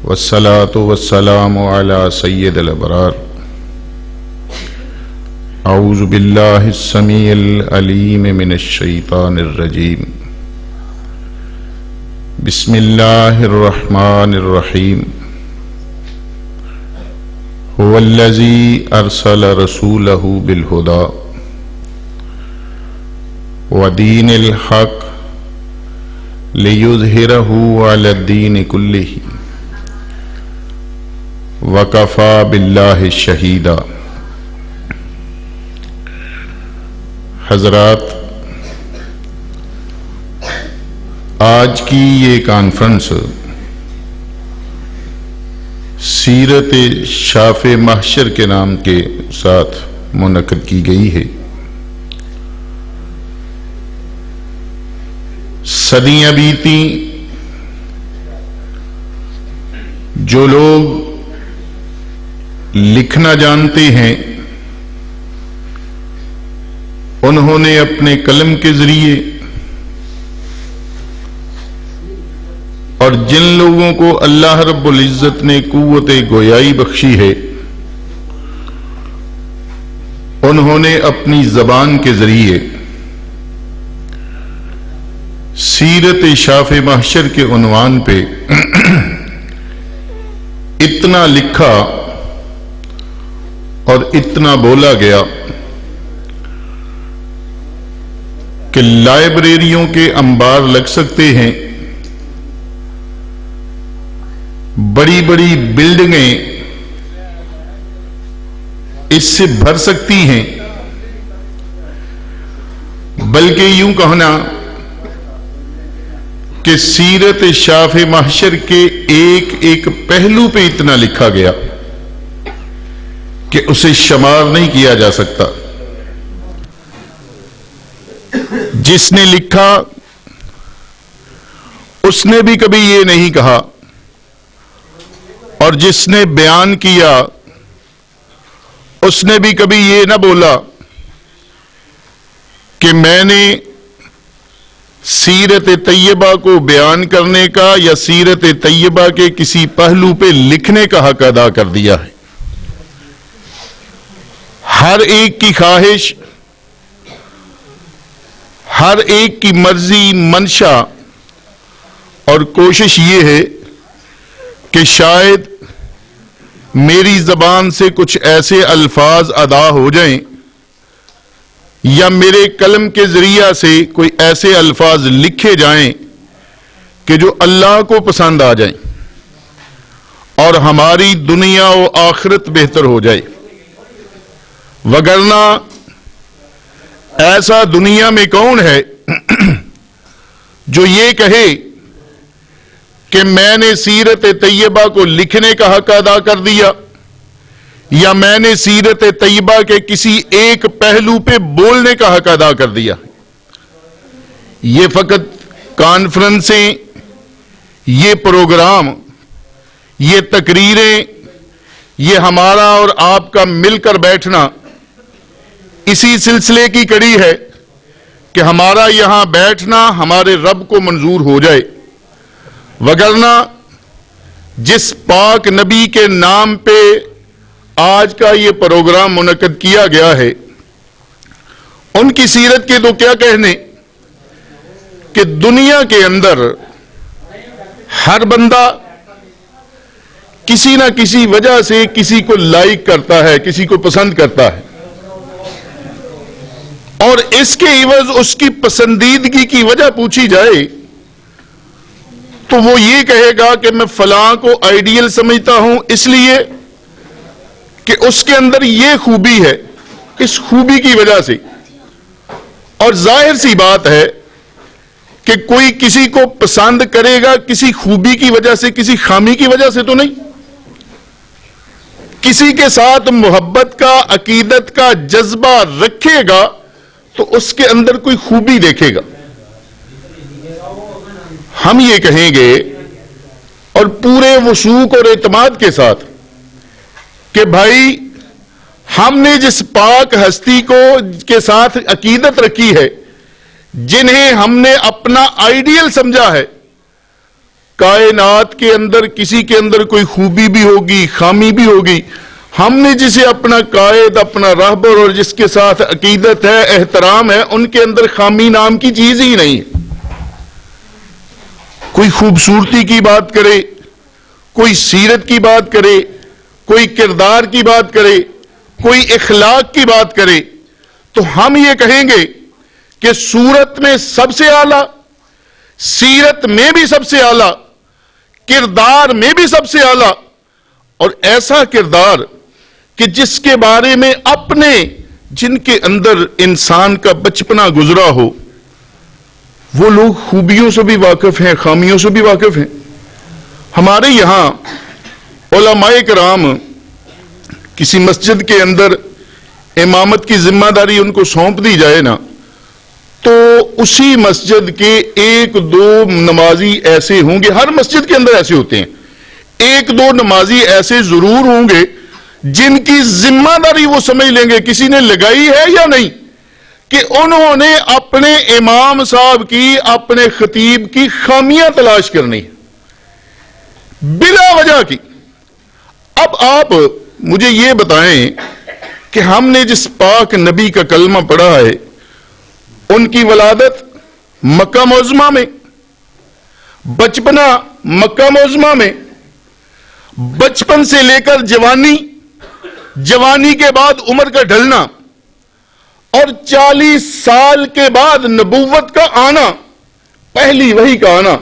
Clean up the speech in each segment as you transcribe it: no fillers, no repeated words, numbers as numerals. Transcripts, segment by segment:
والصلاة والسلام على سيد الأبرار أعوذ بالله السميع العليم من الشيطان الرجيم بسم الله الرحمن الرحيم هو الذي أرسل رسوله بالهدى ودين الحق ليظهره على الدين كله وَكَفَى بِاللَّهِ شَهِيدًا۔ حضرات، آج کی یہ کانفرنس سیرت شاف محشر کے نام کے ساتھ منعقد کی گئی ہے۔ صدیاں بیتی، جو لوگ لکھنا جانتے ہیں انہوں نے اپنے قلم کے ذریعے، اور جن لوگوں کو اللہ رب العزت نے قوت گویائی بخشی ہے انہوں نے اپنی زبان کے ذریعے سیرت شاف محشر کے عنوان پہ اتنا لکھا اور اتنا بولا گیا کہ لائبریریوں کے انبار لگ سکتے ہیں، بڑی بڑی بلڈنگیں اس سے بھر سکتی ہیں، بلکہ یوں کہنا کہ سیرت شاف محشر کے ایک ایک پہلو پہ اتنا لکھا گیا کہ اسے شمار نہیں کیا جا سکتا۔ جس نے لکھا اس نے بھی کبھی یہ نہیں کہا، اور جس نے بیان کیا اس نے بھی کبھی یہ نہ بولا کہ میں نے سیرت طیبہ کو بیان کرنے کا یا سیرت طیبہ کے کسی پہلو پہ لکھنے کا حق ادا کر دیا ہے۔ ہر ایک کی خواہش، ہر ایک کی مرضی، منشا اور کوشش یہ ہے کہ شاید میری زبان سے کچھ ایسے الفاظ ادا ہو جائیں یا میرے قلم کے ذریعہ سے کوئی ایسے الفاظ لکھے جائیں کہ جو اللہ کو پسند آ جائیں اور ہماری دنیا و آخرت بہتر ہو جائے، وگرنہ ایسا دنیا میں کون ہے جو یہ کہے کہ میں نے سیرت طیبہ کو لکھنے کا حق ادا کر دیا یا میں نے سیرت طیبہ کے کسی ایک پہلو پہ بولنے کا حق ادا کر دیا۔ یہ فقط کانفرنسیں، یہ پروگرام، یہ تقریریں، یہ ہمارا اور آپ کا مل کر بیٹھنا اسی سلسلے کی کڑی ہے کہ ہمارا یہاں بیٹھنا ہمارے رب کو منظور ہو جائے، وگرنہ جس پاک نبی کے نام پہ آج کا یہ پروگرام منعقد کیا گیا ہے ان کی سیرت کے تو کیا کہنے کہ دنیا کے اندر ہر بندہ کسی نہ کسی وجہ سے کسی کو لائک کرتا ہے، کسی کو پسند کرتا ہے، اور اس کے عوض اس کی پسندیدگی کی وجہ پوچھی جائے تو وہ یہ کہے گا کہ میں فلاں کو آئیڈیل سمجھتا ہوں اس لیے کہ اس کے اندر یہ خوبی ہے، اس خوبی کی وجہ سے۔ اور ظاہر سی بات ہے کہ کوئی کسی کو پسند کرے گا کسی خوبی کی وجہ سے، کسی خامی کی وجہ سے تو نہیں۔ کسی کے ساتھ محبت کا، عقیدت کا جذبہ رکھے گا تو اس کے اندر کوئی خوبی دیکھے گا۔ ہم یہ کہیں گے اور پورے وثوق اور اعتماد کے ساتھ کہ بھائی ہم نے جس پاک ہستی کو کے ساتھ عقیدت رکھی ہے، جنہیں ہم نے اپنا آئیڈیل سمجھا ہے، کائنات کے اندر کسی کے اندر کوئی خوبی بھی ہوگی، خامی بھی ہوگی، ہم نے جسے اپنا قائد، اپنا راہبر اور جس کے ساتھ عقیدت ہے، احترام ہے، ان کے اندر خامی نام کی چیز ہی نہیں ہے۔ کوئی خوبصورتی کی بات کرے، کوئی سیرت کی بات کرے، کوئی کردار کی بات کرے، کوئی اخلاق کی بات کرے، تو ہم یہ کہیں گے کہ صورت میں سب سے اعلیٰ، سیرت میں بھی سب سے اعلیٰ، کردار میں بھی سب سے اعلیٰ، اور ایسا کردار کہ جس کے بارے میں اپنے جن کے اندر انسان کا بچپنا گزرا ہو، وہ لوگ خوبیوں سے بھی واقف ہیں، خامیوں سے بھی واقف ہیں۔ ہمارے یہاں علماء کرام کسی مسجد کے اندر امامت کی ذمہ داری ان کو سونپ دی جائے نا، تو اسی مسجد کے ایک دو نمازی ایسے ہوں گے، ہر مسجد کے اندر ایسے ہوتے ہیں، ایک دو نمازی ایسے ضرور ہوں گے جن کی ذمہ داری وہ سمجھ لیں گے کسی نے لگائی ہے یا نہیں، کہ انہوں نے اپنے امام صاحب کی، اپنے خطیب کی خامیاں تلاش کرنی بلا وجہ کی۔ اب آپ مجھے یہ بتائیں کہ ہم نے جس پاک نبی کا کلمہ پڑھا ہے، ان کی ولادت مکہ معظمہ میں، بچپنا مکہ معظمہ میں، بچپن سے لے کر جوانی، جوانی کے بعد عمر کا ڈھلنا، اور 40 سال کے بعد نبوت کا آنا، پہلی وحی کا آنا،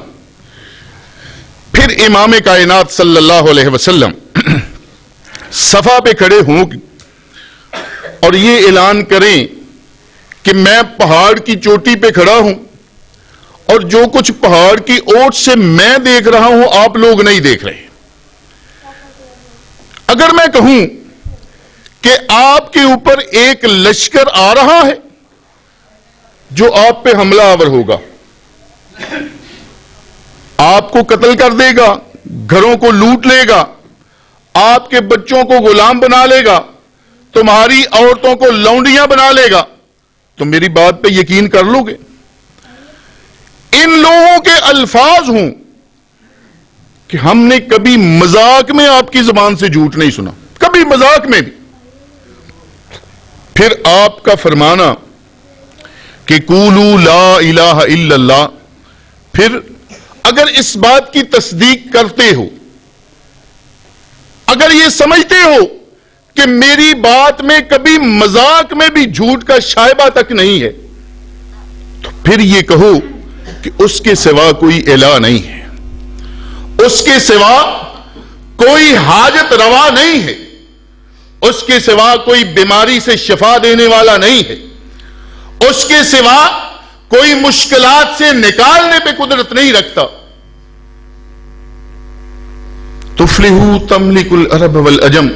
پھر امام کائنات صلی اللہ علیہ وسلم صفا پہ کھڑے ہوں اور یہ اعلان کریں کہ میں پہاڑ کی چوٹی پہ کھڑا ہوں، اور جو کچھ پہاڑ کی اوٹ سے میں دیکھ رہا ہوں آپ لوگ نہیں دیکھ رہے۔ اگر میں کہوں کہ آپ کے اوپر ایک لشکر آ رہا ہے جو آپ پہ حملہ آور ہوگا، آپ کو قتل کر دے گا، گھروں کو لوٹ لے گا، آپ کے بچوں کو غلام بنا لے گا، تمہاری عورتوں کو لونڈیاں بنا لے گا، تو میری بات پہ یقین کر لو گے؟ ان لوگوں کے الفاظ ہوں کہ ہم نے کبھی مذاق میں آپ کی زبان سے جھوٹ نہیں سنا، کبھی مذاق میں بھی۔ پھر آپ کا فرمانا کہ قولوا لا الہ الا اللہ، پھر اگر اس بات کی تصدیق کرتے ہو، اگر یہ سمجھتے ہو کہ میری بات میں کبھی مذاق میں بھی جھوٹ کا شائبہ تک نہیں ہے، تو پھر یہ کہو کہ اس کے سوا کوئی الہ نہیں ہے، اس کے سوا کوئی حاجت روا نہیں ہے، اس کے سوا کوئی بیماری سے شفا دینے والا نہیں ہے، اس کے سوا کوئی مشکلات سے نکالنے پہ قدرت نہیں رکھتا۔ تفلحوا تملک العرب والعجم،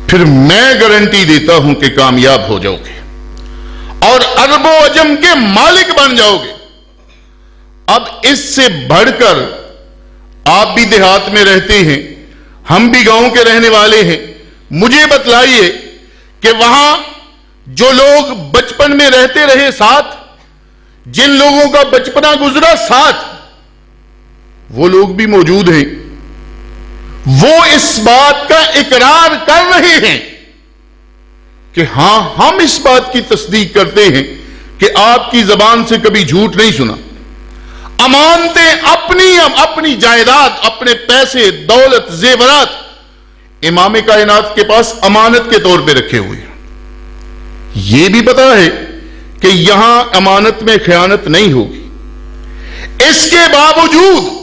پھر میں گارنٹی دیتا ہوں کہ کامیاب ہو جاؤ گے اور عرب و عجم کے مالک بن جاؤ گے۔ اب اس سے بڑھ کر، آپ بھی دیہات میں رہتے ہیں، ہم بھی گاؤں کے رہنے والے ہیں، مجھے بتلائیے کہ وہاں جو لوگ بچپن میں رہتے رہے ساتھ، جن لوگوں کا بچپنا گزرا ساتھ، وہ لوگ بھی موجود ہیں، وہ اس بات کا اقرار کر رہے ہیں کہ ہاں ہم اس بات کی تصدیق کرتے ہیں کہ آپ کی زبان سے کبھی جھوٹ نہیں سنا۔ امانتیں اپنی جائیداد، اپنے پیسے، دولت، زیورات امام کائنات کے پاس امانت کے طور پہ رکھے ہوئے ہیں۔ یہ بھی پتا ہے کہ یہاں امانت میں خیانت نہیں ہوگی، اس کے باوجود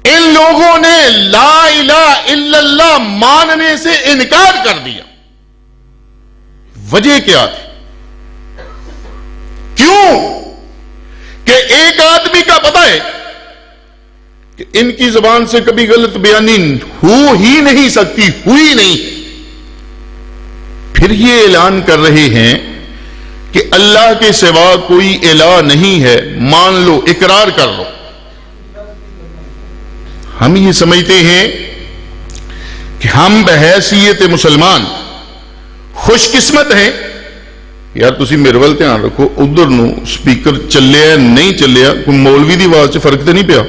ان لوگوں نے لا الہ الا اللہ ماننے سے انکار کر دیا۔ وجہ کیا تھی؟ کیوں؟ کہ ایک آدمی کا پتہ ہے کہ ان کی زبان سے کبھی غلط بیانی ہو ہی نہیں سکتی، ہوئی نہیں، پھر یہ اعلان کر رہے ہیں کہ اللہ کے سوا کوئی الہ نہیں ہے، مان لو، اقرار کر لو۔ ہم یہ سمجھتے ہیں کہ ہم بحیثیت مسلمان خوش قسمت ہیں۔ یار تسی میرے وال دھیان رکھو، ادھر نو سپیکر چلیا نہیں چلیا، کوئی مولوی دی آواز سے فرق تو نہیں پیا؟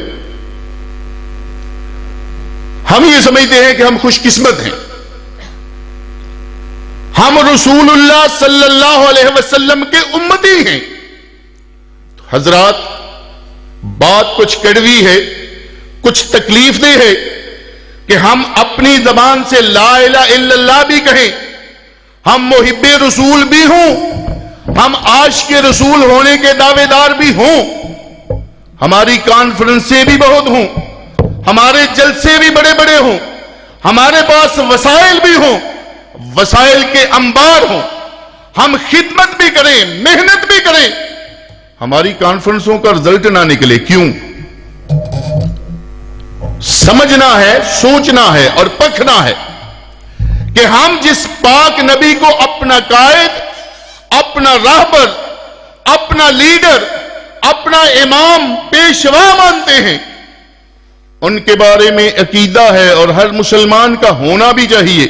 ہم یہ سمجھتے ہیں کہ ہم خوش قسمت ہیں، ہم رسول اللہ صلی اللہ علیہ وسلم کے امتی ہیں۔ حضرات، بات کچھ کڑوی ہے، کچھ تکلیف دہ ہے کہ ہم اپنی زبان سے لا الہ الا اللہ بھی کہیں، ہم محب رسول بھی ہوں، ہم عاشق رسول ہونے کے دعوے دار بھی ہوں، ہماری کانفرنسیں بھی بہت ہوں، ہمارے جلسے بھی بڑے بڑے ہوں، ہمارے پاس وسائل بھی ہوں، وسائل کے انبار ہوں، ہم خدمت بھی کریں، محنت بھی کریں، ہماری کانفرنسوں کا رزلٹ نہ نکلے، کیوں؟ سمجھنا ہے، سوچنا ہے اور پرکھنا ہے کہ ہم جس پاک نبی کو اپنا قائد، اپنا راہبر، اپنا لیڈر، اپنا امام، پیشوا مانتے ہیں، ان کے بارے میں عقیدہ ہے اور ہر مسلمان کا ہونا بھی چاہیے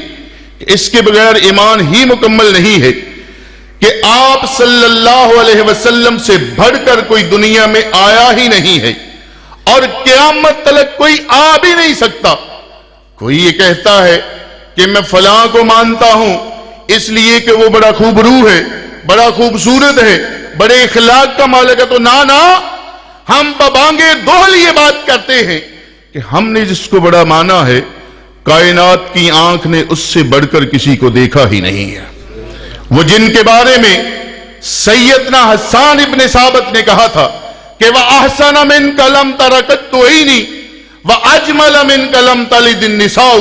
کہ اس کے بغیر ایمان ہی مکمل نہیں ہے کہ آپ صلی اللہ علیہ وسلم سے بڑھ کر کوئی دنیا میں آیا ہی نہیں ہے اور قیامت تلک کوئی آ بھی نہیں سکتا۔ کوئی یہ کہتا ہے کہ میں فلاں کو مانتا ہوں اس لیے کہ وہ بڑا خوب روح ہے، بڑا خوبصورت ہے، بڑے اخلاق کا مالک ہے، تو نا، ہم ببانگے دول یہ بات کرتے ہیں کہ ہم نے جس کو بڑا مانا ہے، کائنات کی آنکھ نے اس سے بڑھ کر کسی کو دیکھا ہی نہیں ہے۔ وہ جن کے بارے میں سیدنا حسان ابن ثابت نے کہا تھا کہ وَأَحْسَنَ مِنْكَ لَمْ تَرَكَتْ عَيْنِي وَأَجْمَلَ مِنْكَ لَمْ تَلِدِ النِّسَاءُ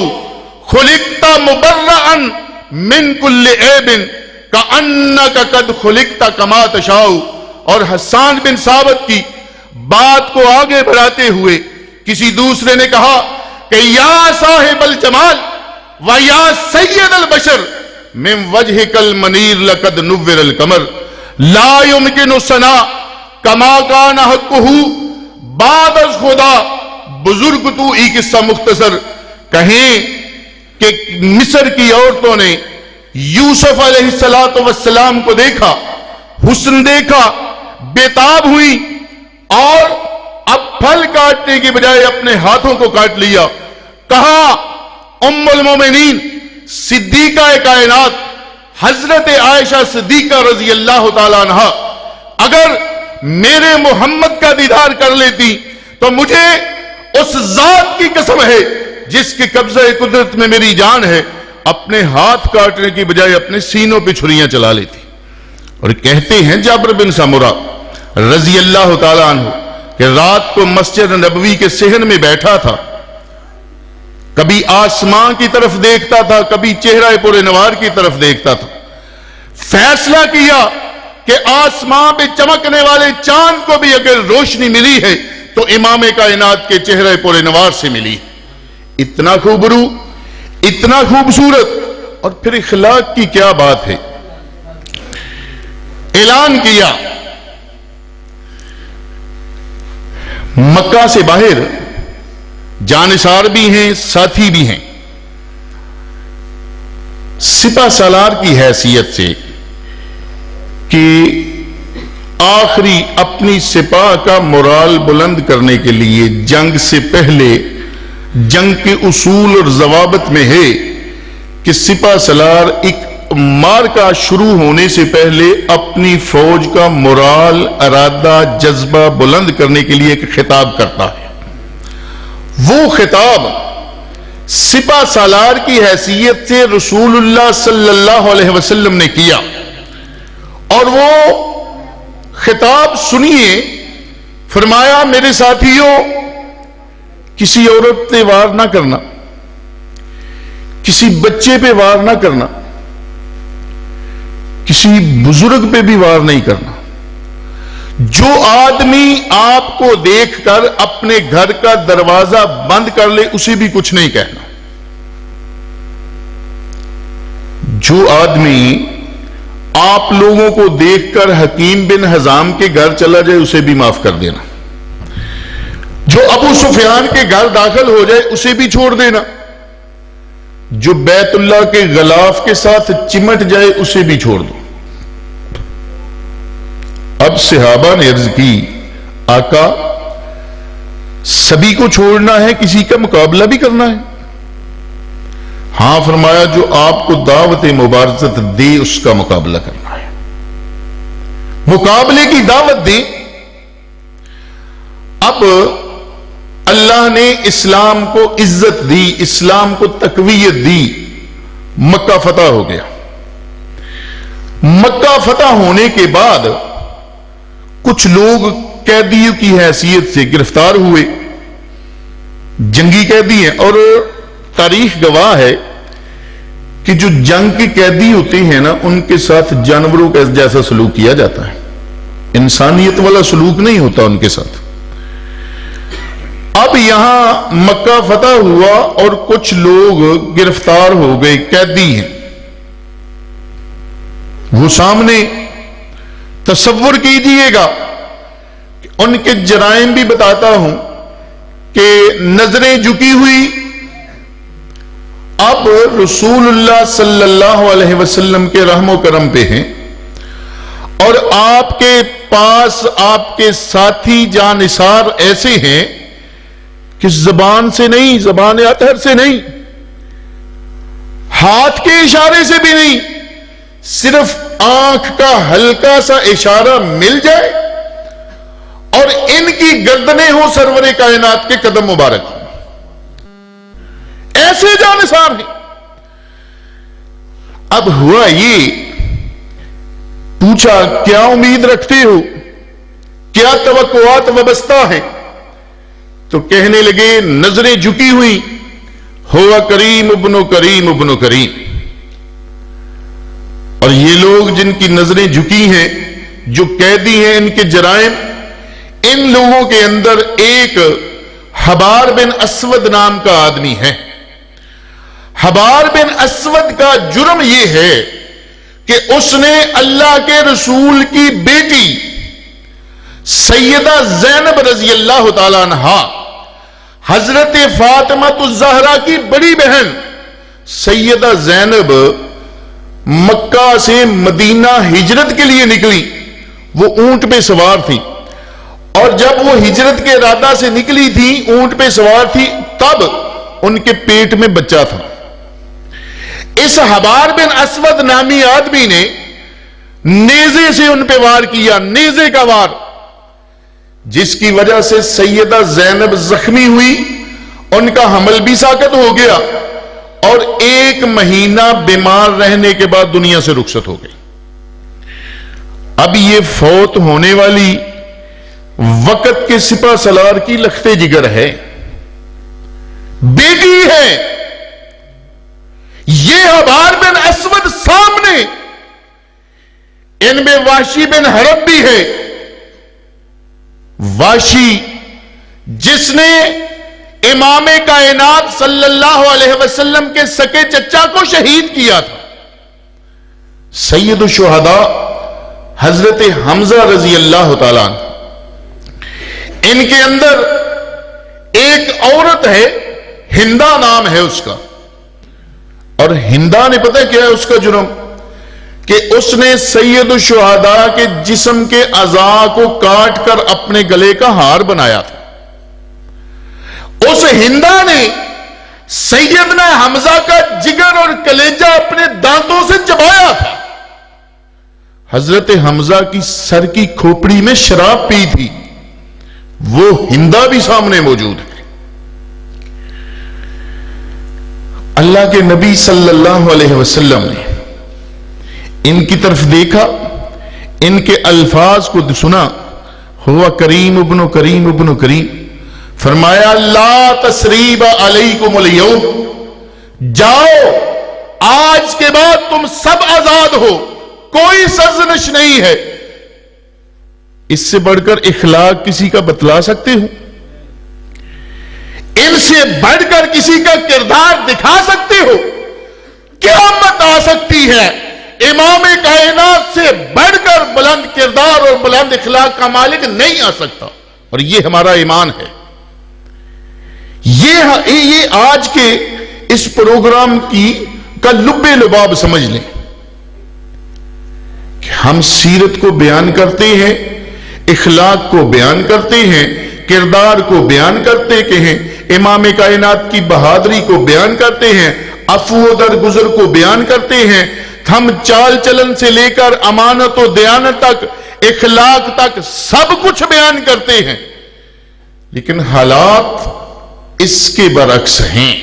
خُلِقْتَ مُبَرَّأً مِنْ كُلِّ عَيْبٍ كَأَنَّكَ قَدْ خُلِقْتَ كَمَا تَشَاءُ۔ اور حسان بن ثابت کی بات کو آگے بڑھاتے ہوئے کسی دوسرے نے کہا کہ یا صاحب الجمال و یا سید البشر من وجهك المنیر لقد نور القمر لا يمكن ثنا کما کان حقہ بعد از خدا۔ بزرگ تو ای قصہ مختصر کہیں کہ مصر کی عورتوں نے یوسف علیہ السلام کو دیکھا، حسن دیکھا، بےتاب ہوئی اور اب پھل کاٹنے کی بجائے اپنے ہاتھوں کو کاٹ لیا۔ کہا ام المومنین صدیقہ کائنات حضرت عائشہ صدیقہ رضی اللہ تعالیٰ عنہ، اگر میرے محمد کا دیدار کر لیتی تو مجھے اس ذات کی قسم ہے جس کے قبضہ قدرت میں میری جان ہے، اپنے ہاتھ کاٹنے کی بجائے اپنے سینوں پہ چھریاں چلا لیتی۔ اور کہتے ہیں جابر بن سمرہ رضی اللہ تعالیٰ عنہ کہ رات کو مسجد نبوی کے صحن میں بیٹھا تھا، کبھی آسمان کی طرف دیکھتا تھا، کبھی چہرہ پر نوار کی طرف دیکھتا تھا، فیصلہ کیا کہ آسمان پہ چمکنے والے چاند کو بھی اگر روشنی ملی ہے تو امام کائنات کے چہرہ پر نوار سے ملی۔ اتنا خوبرو، اتنا خوبصورت، اور پھر اخلاق کی کیا بات ہے۔ اعلان کیا مکہ سے باہر جانثار بھی ہیں، ساتھی بھی ہیں، سپہ سالار کی حیثیت سے کہ آخری اپنی سپاہ کا مورال بلند کرنے کے لیے جنگ سے پہلے جنگ کے اصول اور ضوابط میں ہے کہ سپہ سالار ایک مارکہ شروع ہونے سے پہلے اپنی فوج کا مورال، ارادہ، جذبہ بلند کرنے کے لیے ایک خطاب کرتا ہے۔ وہ خطاب سپہ سالار کی حیثیت سے رسول اللہ صلی اللہ علیہ وسلم نے کیا، اور وہ خطاب سنیے۔ فرمایا میرے ساتھیوں، کسی عورت پہ وار نہ کرنا، کسی بچے پہ وار نہ کرنا، کسی بزرگ پہ بھی وار نہیں کرنا۔ جو آدمی آپ کو دیکھ کر اپنے گھر کا دروازہ بند کر لے اسے بھی کچھ نہیں کہنا۔ جو آدمی آپ لوگوں کو دیکھ کر حکیم بن حزام کے گھر چلا جائے اسے بھی معاف کر دینا۔ جو ابو سفیان کے گھر داخل ہو جائے اسے بھی چھوڑ دینا۔ جو بیت اللہ کے غلاف کے ساتھ چمٹ جائے اسے بھی چھوڑ دو۔ اب صحابہ نے عرض کی آقا سبھی کو چھوڑنا ہے، کسی کا مقابلہ بھی کرنا ہے؟ ہاں فرمایا جو آپ کو دعوت مبارزت دے اس کا مقابلہ کرنا ہے، مقابلے کی دعوت دے۔ اب اللہ نے اسلام کو عزت دی، اسلام کو تقویت دی، مکہ فتح ہو گیا۔ مکہ فتح ہونے کے بعد کچھ لوگ قیدیوں کی حیثیت سے گرفتار ہوئے، جنگی قیدی ہیں، اور تاریخ گواہ ہے کہ جو جنگ کے قیدی ہوتے ہیں نا، ان کے ساتھ جانوروں کا جیسا سلوک کیا جاتا ہے، انسانیت والا سلوک نہیں ہوتا ان کے ساتھ۔ اب یہاں مکہ فتح ہوا اور کچھ لوگ گرفتار ہو گئے، قیدی ہیں، وہ سامنے تصور کیجئے گا، ان کے جرائم بھی بتاتا ہوں کہ نظریں جھکی ہوئی۔ اب رسول اللہ صلی اللہ علیہ وسلم کے رحم و کرم پہ ہیں، اور آپ کے پاس آپ کے ساتھی جانثار ایسے ہیں کہ زبان سے نہیں، زبان اطہر سے نہیں، ہاتھ کے اشارے سے بھی نہیں، صرف آنکھ کا ہلکا سا اشارہ مل جائے اور ان کی گردنیں ہوں سرور کائنات کے قدم مبارک، ایسے جانثار ہیں۔ اب ہوا یہ، پوچھا کیا امید رکھتے ہو، کیا توقعات وابستہ ہیں؟ تو کہنے لگے نظریں جھکی ہوئی، ہوا کریم ابن کریم ابن کریم۔ اور یہ لوگ جن کی نظریں جھکی ہیں، جو قیدی ہیں، ان کے جرائم، ان لوگوں کے اندر ایک حبار بن اسود نام کا آدمی ہے۔ حبار بن اسود کا جرم یہ ہے کہ اس نے اللہ کے رسول کی بیٹی سیدہ زینب رضی اللہ تعالی عنہا، حضرت فاطمہ الزہرا کی بڑی بہن سیدہ زینب، مکہ سے مدینہ ہجرت کے لیے نکلی، وہ اونٹ پہ سوار تھی، اور جب وہ ہجرت کے ارادہ سے نکلی تھی، اونٹ پہ سوار تھی، تب ان کے پیٹ میں بچہ تھا۔ اس حبار بن اسود نامی آدمی نے نیزے سے ان پہ وار کیا، نیزے کا وار، جس کی وجہ سے سیدہ زینب زخمی ہوئی، ان کا حمل بھی ساقط ہو گیا، اور 1 مہینہ بیمار رہنے کے بعد دنیا سے رخصت ہو گئی۔ اب یہ فوت ہونے والی وقت کے سپہ سالار کی لختے جگر ہے، بیٹی ہے، یہ حبار بن اسود سامنے، ان میں وحشی بن حرب بھی ہے، وحشی جس نے امام کائنات صلی اللہ علیہ وسلم کے سکے چچا کو شہید کیا تھا، سید الشہداء حضرت حمزہ رضی اللہ تعالیٰ عنہ۔ ان کے اندر ایک عورت ہے، ہندا نام ہے اس کا، اور ہندا نے پتہ کیا ہے اس کا جرم، کہ اس نے سید الشہداء کے جسم کے اعضاء کو کاٹ کر اپنے گلے کا ہار بنایا تھا۔ اس ہندا نے سیدنا حمزہ کا جگر اور کلیجہ اپنے دانتوں سے چبایا تھا۔ حضرت حمزہ کی سر کی کھوپڑی میں شراب پی تھی، وہ ہندا بھی سامنے موجود ہے۔ اللہ کے نبی صلی اللہ علیہ وسلم نے ان کی طرف دیکھا، ان کے الفاظ کو سنا، ہوا کریم ابن کریم ابن کریم، فرمایا لا تثریب علیکم اليوم، جاؤ آج کے بعد تم سب آزاد ہو، کوئی سرزنش نہیں ہے۔ اس سے بڑھ کر اخلاق کسی کا بتلا سکتے ہو؟ ان سے بڑھ کر کسی کا کردار دکھا سکتے ہو؟ قیامت آ سکتی ہے، امام کائنات سے بڑھ کر بلند کردار اور بلند اخلاق کا مالک نہیں آ سکتا، اور یہ ہمارا ایمان ہے۔ یہ آج کے اس پروگرام کا لب لباب سمجھ لیں کہ ہم سیرت کو بیان کرتے ہیں، اخلاق کو بیان کرتے ہیں، کردار کو بیان کرتے ہیں، امام کائنات کی بہادری کو بیان کرتے ہیں، عفو و درگزر کو بیان کرتے ہیں، ہم چال چلن سے لے کر امانت و دیانت تک، اخلاق تک سب کچھ بیان کرتے ہیں، لیکن حالات اس کے برعکس ہیں،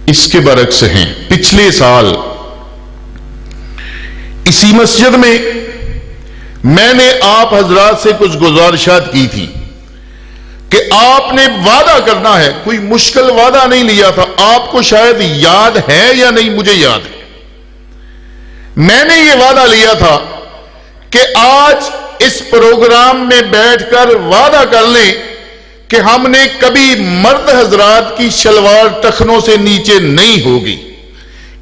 اس کے برعکس ہیں۔ پچھلے سال اسی مسجد میں نے آپ حضرات سے کچھ گزارشات کی تھی کہ آپ نے وعدہ کرنا ہے، کوئی مشکل وعدہ نہیں لیا تھا، آپ کو شاید یاد ہے یا نہیں، مجھے یاد ہے، میں نے یہ وعدہ لیا تھا کہ آج اس پروگرام میں بیٹھ کر وعدہ کر لیں کہ ہم نے کبھی مرد حضرات کی شلوار ٹخنوں سے نیچے نہیں ہوگی۔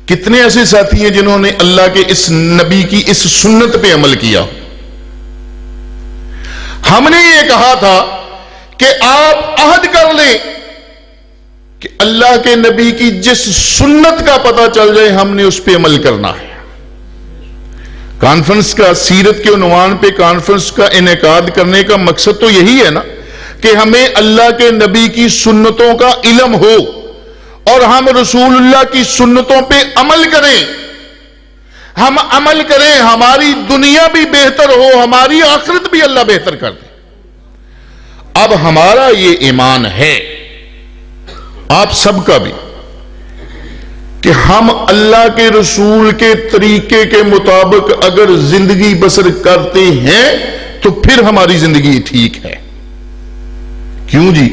کتنے ایسے ساتھی ہیں جنہوں نے اللہ کے اس نبی کی اس سنت پہ عمل کیا؟ ہم نے یہ کہا تھا کہ آپ عہد کر لیں کہ اللہ کے نبی کی جس سنت کا پتہ چل جائے ہم نے اس پہ عمل کرنا ہے۔ کانفرنس کا، سیرت کے عنوان پہ کانفرنس کا انعقاد کرنے کا مقصد تو یہی ہے نا کہ ہمیں اللہ کے نبی کی سنتوں کا علم ہو اور ہم رسول اللہ کی سنتوں پہ عمل کریں، ہم عمل کریں، ہماری دنیا بھی بہتر ہو، ہماری آخرت بھی اللہ بہتر کر دے۔ اب ہمارا یہ ایمان ہے، آپ سب کا بھی، کہ ہم اللہ کے رسول کے طریقے کے مطابق اگر زندگی بسر کرتے ہیں تو پھر ہماری زندگی ٹھیک ہے۔ کیوں جی؟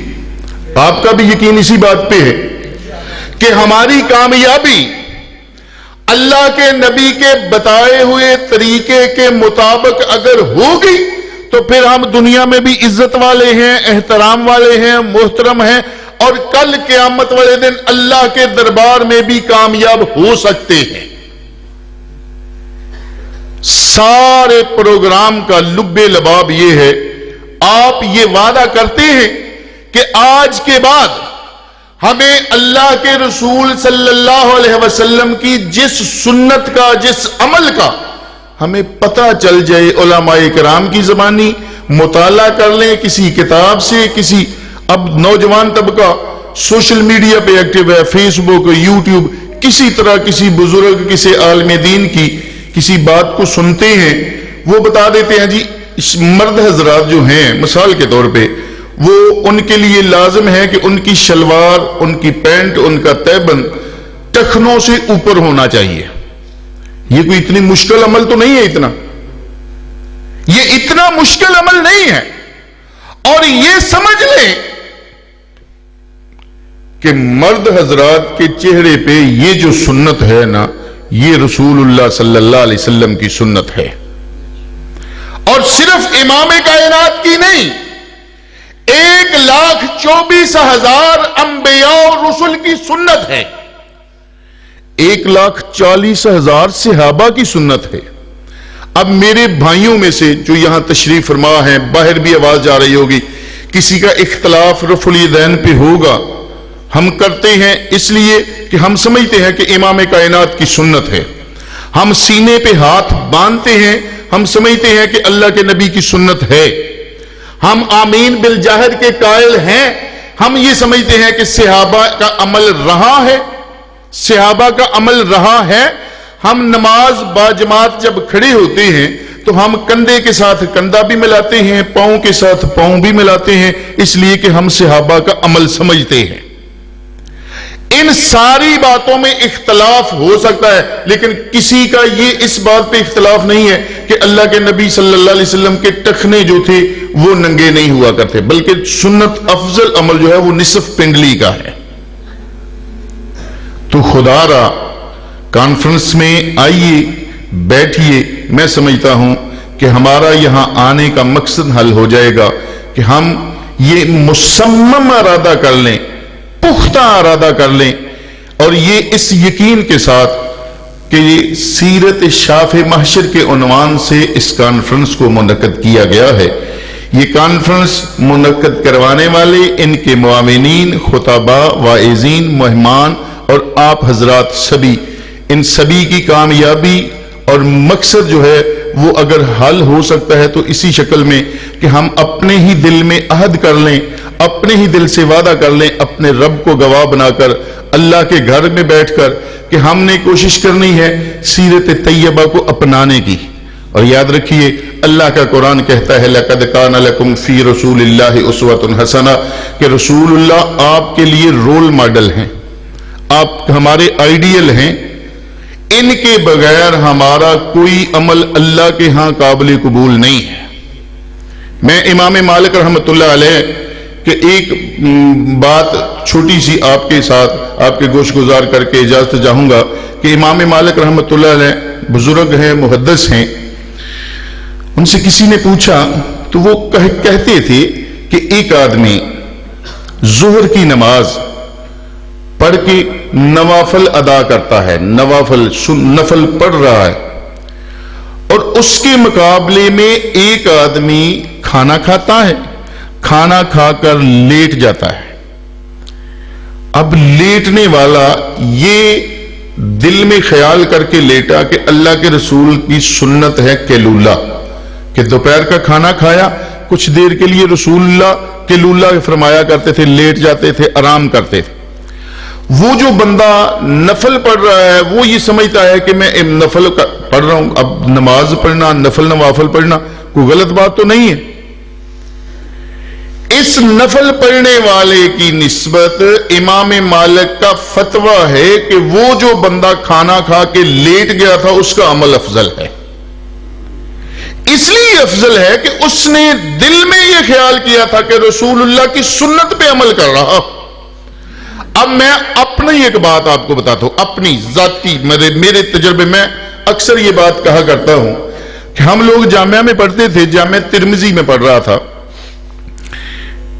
آپ کا بھی یقین اسی بات پہ ہے کہ ہماری کامیابی اللہ کے نبی کے بتائے ہوئے طریقے کے مطابق اگر ہوگی تو پھر ہم دنیا میں بھی عزت والے ہیں، احترام والے ہیں، محترم ہیں، اور کل قیامت والے دن اللہ کے دربار میں بھی کامیاب ہو سکتے ہیں۔ سارے پروگرام کا لب لباب یہ ہے، آپ یہ وعدہ کرتے ہیں کہ آج کے بعد ہمیں اللہ کے رسول صلی اللہ علیہ وسلم کی جس سنت کا، جس عمل کا ہمیں پتہ چل جائے، علماء کرام کی زبانی مطالعہ کر لیں، کسی کتاب سے، کسی، اب نوجوان طبقہ سوشل میڈیا پہ ایکٹیو ہے، فیس بک، یوٹیوب، کسی طرح کسی بزرگ، کسی عالم دین کی کسی بات کو سنتے ہیں، وہ بتا دیتے ہیں جی مرد حضرات جو ہیں مثال کے طور پہ، وہ ان کے لیے لازم ہے کہ ان کی شلوار، ان کی پینٹ، ان کا تہبند ٹخنوں سے اوپر ہونا چاہیے۔ یہ کوئی اتنی مشکل عمل تو نہیں ہے، یہ اتنا مشکل عمل نہیں ہے، اور یہ سمجھ لیں کہ مرد حضرات کے چہرے پہ یہ جو سنت ہے نا، یہ رسول اللہ صلی اللہ علیہ وسلم کی سنت ہے، اور صرف امام کائنات کی نہیں، 1,24,000 انبیاء اور رسل کی سنت ہے، 1,40,000 صحابہ کی سنت ہے۔ اب میرے بھائیوں میں سے جو یہاں تشریف فرما ہیں، باہر بھی آواز جا رہی ہوگی، کسی کا اختلاف رفع الیدین پہ ہوگا، ہم کرتے ہیں اس لیے کہ ہم سمجھتے ہیں کہ امام کائنات کی سنت ہے، ہم سینے پہ ہاتھ باندھتے ہیں، ہم سمجھتے ہیں کہ اللہ کے نبی کی سنت ہے، ہم آمین بالجاہر کے قائل ہیں، ہم یہ سمجھتے ہیں کہ صحابہ کا عمل رہا ہے، صحابہ کا عمل رہا ہے۔ ہم نماز باجماعت جب کھڑے ہوتے ہیں تو ہم کندھے کے ساتھ کندھا بھی ملاتے ہیں، پاؤں کے ساتھ پاؤں بھی ملاتے ہیں، اس لیے کہ ہم صحابہ کا عمل سمجھتے ہیں۔ ان ساری باتوں میں اختلاف ہو سکتا ہے، لیکن کسی کا یہ اس بات پہ اختلاف نہیں ہے کہ اللہ کے نبی صلی اللہ علیہ وسلم کے ٹخنے جو تھے وہ ننگے نہیں ہوا کرتے، بلکہ سنت افضل عمل جو ہے وہ نصف پنڈلی کا ہے۔ تو خدا را کانفرنس میں آئیے، بیٹھیے، میں سمجھتا ہوں کہ ہمارا یہاں آنے کا مقصد حل ہو جائے گا کہ ہم یہ مصمم ارادہ کر لیں، پختہ ارادہ کر لیں، اور یہ اس یقین کے ساتھ کہ یہ سیرت شاف محشر کے عنوان سے اس کانفرنس کو منعقد کیا گیا ہے۔ یہ کانفرنس منعقد کروانے والے، ان کے معاونین، خطباء، واعظین، مہمان اور آپ حضرات سبھی، ان سبھی کی کامیابی اور مقصد جو ہے وہ اگر حل ہو سکتا ہے تو اسی شکل میں کہ ہم اپنے ہی دل میں عہد کر لیں، اپنے ہی دل سے وعدہ کر لیں اپنے رب کو گواہ بنا کر اللہ کے گھر میں بیٹھ کر کہ ہم نے کوشش کرنی ہے سیرت طیبہ کو اپنانے کی. اور یاد رکھیے اللہ کا قرآن کہتا ہے لَقَدْ كَانَ لَكُمْ فِي رَسُولِ اللَّهِ أُسْوَةٌ حَسَنَةٌ کہ رسول اللہ آپ کے لیے رول ماڈل ہیں، آپ ہمارے آئیڈیل ہیں. ان کے بغیر ہمارا کوئی عمل اللہ کے ہاں قابل قبول نہیں ہے. میں امام مالک رحمۃ اللہ علیہ کہ ایک بات چھوٹی سی آپ کے ساتھ آپ کے گوش گزار کر کے اجازت چاہوں گا کہ امام مالک رحمۃ اللہ علیہ بزرگ ہیں، محدث ہیں. ان سے کسی نے پوچھا تو وہ کہتے تھے کہ ایک آدمی ظہر کی نماز پڑھ کے نوافل ادا کرتا ہے، نفل پڑھ رہا ہے، اور اس کے مقابلے میں ایک آدمی کھانا کھاتا ہے، کھانا کھا کر لیٹ جاتا ہے. اب لیٹنے والا یہ دل میں خیال کر کے لیٹا کہ اللہ کے رسول کی سنت ہے کیلولہ، کہ دوپہر کا کھانا کھایا کچھ دیر کے لیے رسول اللہ کیلولہ فرمایا کرتے تھے، لیٹ جاتے تھے، آرام کرتے تھے. وہ جو بندہ نفل پڑھ رہا ہے وہ یہ سمجھتا ہے کہ میں نفل پڑھ رہا ہوں، اب نماز پڑھنا، نفل نوافل پڑھنا کوئی غلط بات تو نہیں ہے. اس نفل پڑھنے والے کی نسبت امام مالک کا فتویٰ ہے کہ وہ جو بندہ کھانا کھا کے لیٹ گیا تھا اس کا عمل افضل ہے. اس لیے افضل ہے کہ اس نے دل میں یہ خیال کیا تھا کہ رسول اللہ کی سنت پہ عمل کر رہا. اب میں اپنی ایک بات آپ کو بتاتا ہوں، اپنی ذاتی میرے تجربے میں اکثر یہ بات کہا کرتا ہوں کہ ہم لوگ جامعہ میں پڑھتے تھے، جامعہ ترمذی میں پڑھ رہا تھا.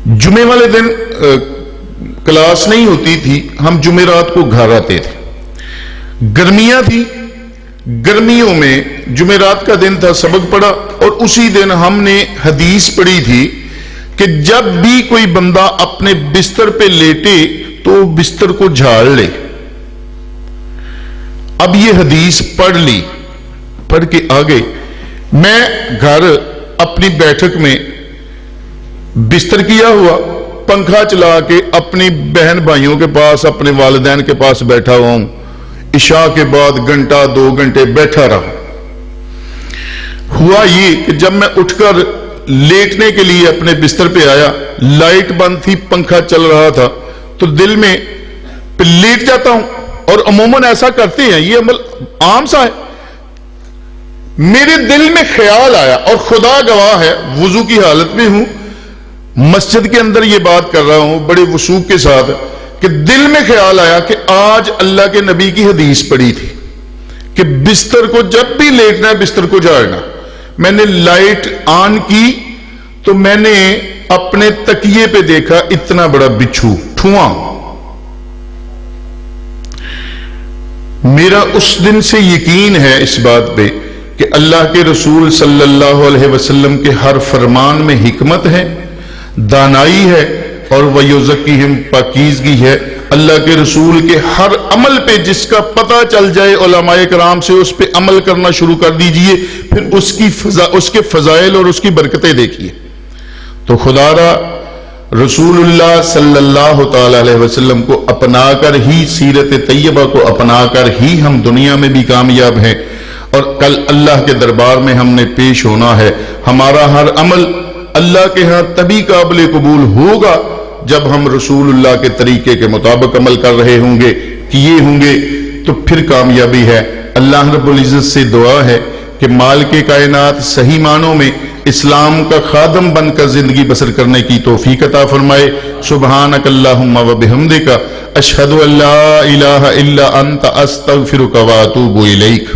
جمعے والے دن کلاس نہیں ہوتی تھی، ہم جمعرات کو گھر آتے تھے. گرمیاں تھی، گرمیوں میں جمعرات کا دن تھا، سبق پڑھا اور اسی دن ہم نے حدیث پڑھی تھی کہ جب بھی کوئی بندہ اپنے بستر پہ لیٹے تو بستر کو جھاڑ لے. اب یہ حدیث پڑھ لی، پڑھ کے آگے میں گھر اپنی بیٹھک میں بستر کیا ہوا، پنکھا چلا کے اپنی بہن بھائیوں کے پاس، اپنے والدین کے پاس بیٹھا ہوا ہوں. عشاء کے بعد گھنٹہ 2 گھنٹے بیٹھا رہا. ہوا یہ کہ جب میں اٹھ کر لیٹنے کے لیے اپنے بستر پہ آیا، لائٹ بند تھی، پنکھا چل رہا تھا، تو دل میں لیٹ جاتا ہوں. اور عموماً ایسا کرتے ہیں، یہ عمل عام سا ہے. میرے دل میں خیال آیا اور خدا گواہ ہے وضو کی حالت میں ہوں، مسجد کے اندر یہ بات کر رہا ہوں بڑے وثوق کے ساتھ، کہ دل میں خیال آیا کہ آج اللہ کے نبی کی حدیث پڑھی تھی کہ بستر کو جب بھی لیٹنا ہے بستر کو جھاڑنا. میں نے لائٹ آن کی تو میں نے اپنے تکیے پہ دیکھا اتنا بڑا بچھو ٹھواں. میرا اس دن سے یقین ہے اس بات پہ کہ اللہ کے رسول صلی اللہ علیہ وسلم کے ہر فرمان میں حکمت ہے، دانائی ہے، اور وَيُزَكِّهِمْ پاکیزگی ہے. اللہ کے رسول کے ہر عمل پہ جس کا پتہ چل جائے علماء کرام سے اس پہ عمل کرنا شروع کر دیجئے، پھر اس کے فضائل اور اس کی برکتیں دیکھیے. تو خدا را رسول اللہ صلی اللہ تعالی علیہ وسلم کو اپنا کر ہی، سیرت طیبہ کو اپنا کر ہی ہم دنیا میں بھی کامیاب ہیں اور کل اللہ کے دربار میں ہم نے پیش ہونا ہے. ہمارا ہر عمل اللہ کے ہاں تبھی قابل قبول ہوگا جب ہم رسول اللہ کے طریقے کے مطابق عمل کر رہے ہوں گے، کیے ہوں گے، تو پھر کامیابی ہے. اللہ رب العزت سے دعا ہے کہ مالک کائنات صحیح معنوں میں اسلام کا خادم بن کر زندگی بسر کرنے کی توفیق عطا فرمائے. سبحانک اللہم و بحمدک، اشہد ان لا الہ الا انت، استغفرک و اتوب الیک.